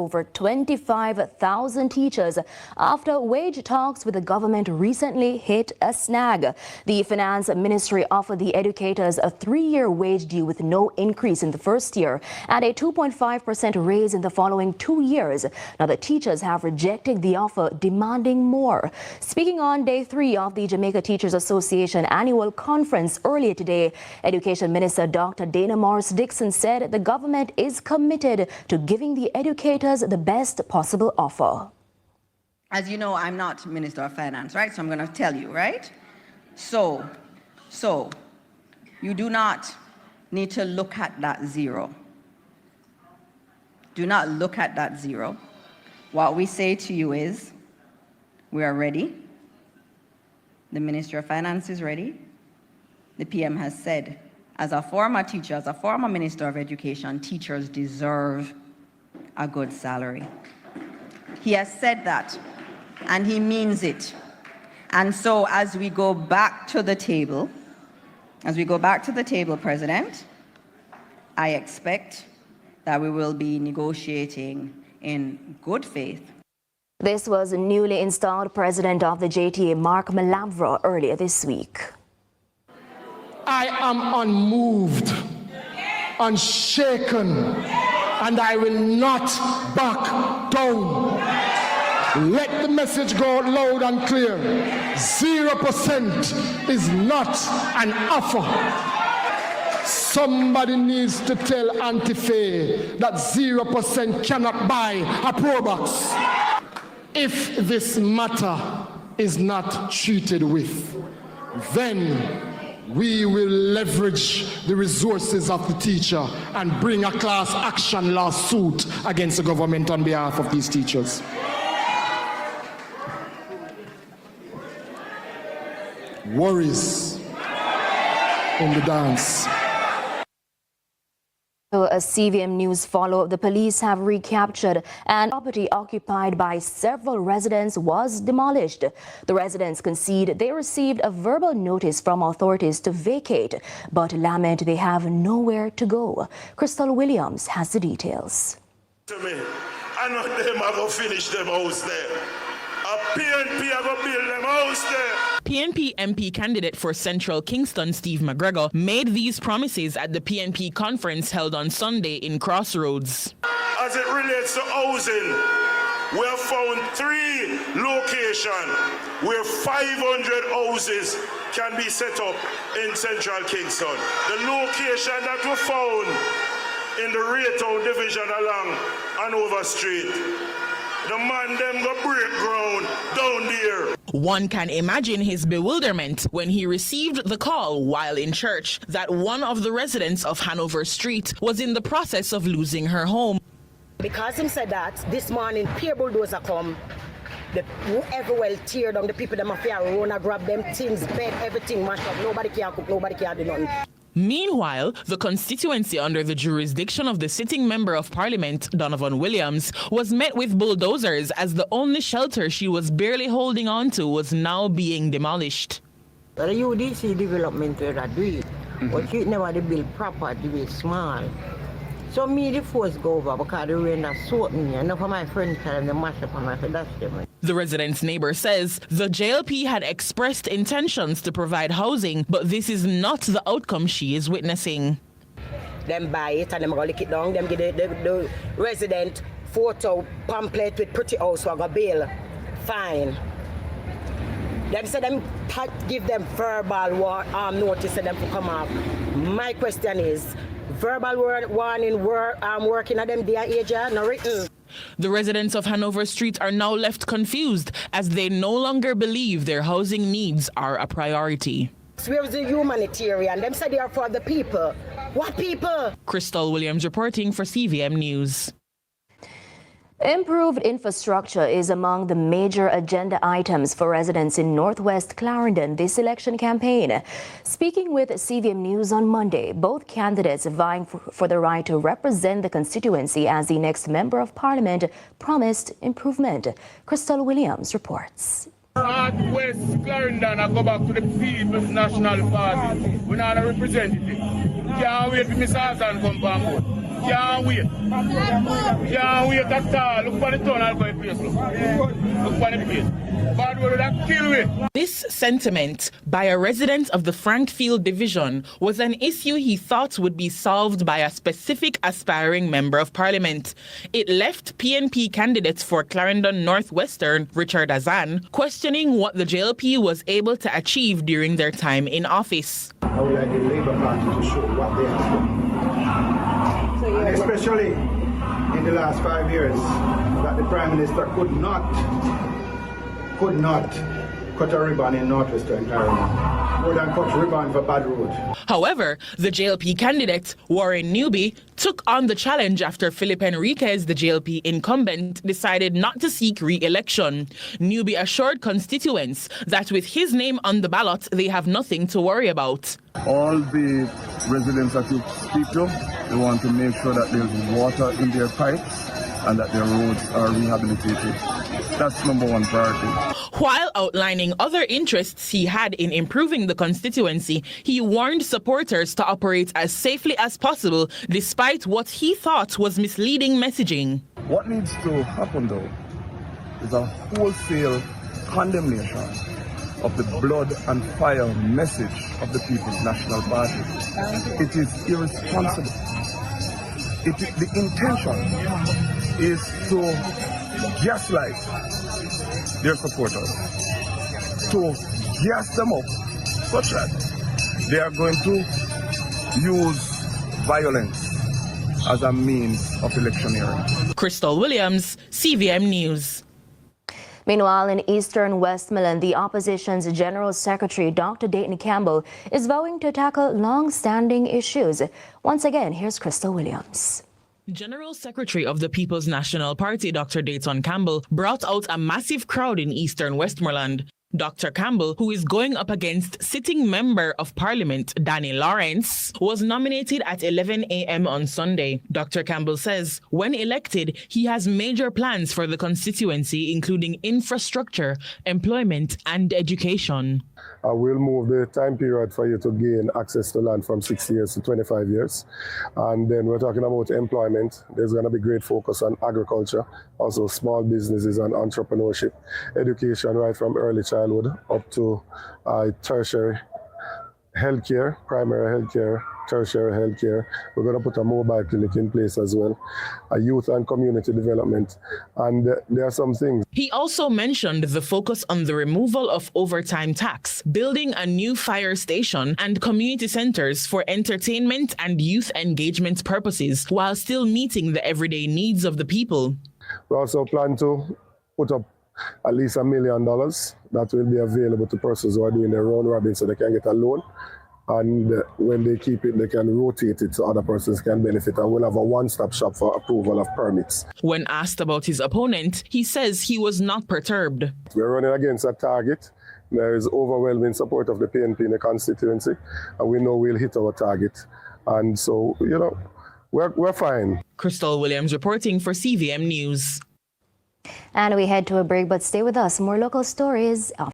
over 25,000 teachers after wage talks with the government recently hit a snag. The Finance Ministry offered the educators a 3-year wage deal with no increase in the first year and a 2.5% raise in the following 2 years. Now, the teachers have rejected the offer, demanding more. Speaking on day 3 of the Jamaica Teachers Association annual conference earlier today, Education Minister Dr. Dana Morris-Dixon said the government is committed to giving the educators the best possible offer. As you know, I'm not Minister of Finance, right? So I'm going to tell you, right? So you do not need to look at that zero. Do not look at that zero. What we say to you is, we are ready. The Minister of Finance is ready. The PM has said, as a former teacher, as a former Minister of Education, teachers deserve a good salary. He has said that, and he means it. And so as we go back to the table, President, I expect that we will be negotiating in good faith. This was newly installed President of the JTA, Mark Malavra, earlier this week. I am unmoved, unshaken, and I will not back down. Let the message go loud and clear. 0% is not an offer. Somebody needs to tell Antife that 0% cannot buy a Pro Box. If this matter is not treated with, then we will leverage the resources of the teacher and bring a class action lawsuit against the government on behalf of these teachers. Worries in the dance. A CVM News follow-up, the police have recaptured and property occupied by several residents was demolished. The residents concede they received a verbal notice from authorities to vacate, but lament they have nowhere to go. Crystal Williams has the details. To me, I know them are going to finish them house there. A PNP are going to build them house there. PNP MP candidate for Central Kingston, Steve McGregor, made these promises at the PNP conference held on Sunday in Crossroads. As it relates to housing, we have found 3 locations where 500 houses can be set up in Central Kingston. The location that we found in the Raytown division along Hanover Street. The man them go break ground down there. One can imagine his bewilderment when he received the call while in church that one of the residents of Hanover Street was in the process of losing her home. Because him said that, this morning, peer bulldozer come, whoever well tear down, the people them up here run and grab them things, bed, everything mashed up. Nobody can cook, nobody can do nothing. Meanwhile, the constituency under the jurisdiction of the sitting member of parliament, Donovan Williams, was met with bulldozers as the only shelter she was barely holding on to was now being demolished. The UDC development where I do it, but you never build proper, do it small. So me the force go over because the rain has soaked me. And enough of my friends tell them to mash up on my that's them. The resident's neighbor says the JLP had expressed intentions to provide housing, but this is not the outcome she is witnessing. Them buy it and them go lick it down. Them give the resident photo pamphlet with pretty house for a bill. Fine. Them say them give them verbal notice for them to come up. My question is, verbal warning working at them their age, not written. The residents of Hanover Street are now left confused as they no longer believe their housing needs are a priority. Where's the humanitarian? Them say they are for the people. What people? Crystal Williams reporting for CVM News. Improved infrastructure is among the major agenda items for residents in Northwest Clarendon this election campaign. Speaking with CVM News on Monday, both candidates vying for the right to represent the constituency as the next Member of Parliament promised improvement. Crystal Williams reports. Northwest Clarendon, I go back to the People's National Party. We're not a representative. Can't wait for Mr. Hassan come back. Can't wait. Can't wait at all. Look for the town, I'll go to the place. Look for the place. Bad word that kill me. This sentiment by a resident of the Frankfield division was an issue he thought would be solved by a specific aspiring member of parliament. It left PNP candidates for Clarendon Northwestern, Richard Azan, questioning what the JLP was able to achieve during their time in office. I would like the Labour Party to show what they have done. And especially in the last 5 years, that the Prime Minister could not cut a ribbon in Northwestern Clarendon, more than cut a ribbon for bad road. However, the JLP candidate, Warren Newby, took on the challenge after Philip Henriquez, the JLP incumbent, decided not to seek re-election. Newby assured constituents that with his name on the ballot, they have nothing to worry about. All the residents that you speak to, they want to make sure that there's water in their pipes and that their roads are rehabilitated. That's number one priority. While outlining other interests he had in improving the constituency, he warned supporters to operate as safely as possible despite what he thought was misleading messaging. What needs to happen, though, is a wholesale condemnation of the blood and fire message of the People's National Party. It is irresponsible. The intention is to gaslight their supporters, to gas them up such that they are going to use violence as a means of electioneering. Crystal Williams, CVM News. Meanwhile, in eastern Westmoreland, the opposition's General Secretary, Dr. Dayton Campbell, is vowing to tackle long-standing issues. Once again, here's Crystal Williams. General Secretary of the People's National Party, Dr. Dayton Campbell, brought out a massive crowd in eastern Westmoreland. Dr. Campbell, who is going up against sitting Member of Parliament Danny Lawrence, was nominated at 11 a.m. on Sunday. Dr. Campbell says when elected, he has major plans for the constituency, including infrastructure, employment, and education. We'll move the time period for you to gain access to land from 6 years to 25 years. And then we're talking about employment. There's going to be great focus on agriculture, also small businesses and entrepreneurship, education right from early childhood up to tertiary healthcare, primary healthcare, tertiary healthcare. We're going to put a mobile clinic in place as well, a youth and community development, and there are some things. He also mentioned the focus on the removal of overtime tax, building a new fire station, and community centers for entertainment and youth engagement purposes, while still meeting the everyday needs of the people. We also plan to put up at least $1 million that will be available to persons who are doing their round robin so they can get a loan. And when they keep it, they can rotate it so other persons can benefit. And we'll have a one-stop shop for approval of permits. When asked about his opponent, he says he was not perturbed. We're running against a target. There is overwhelming support of the PNP in the constituency, and we know we'll hit our target. And so, we're fine. Crystal Williams reporting for CVM News. And we head to a break, but stay with us. More local stories.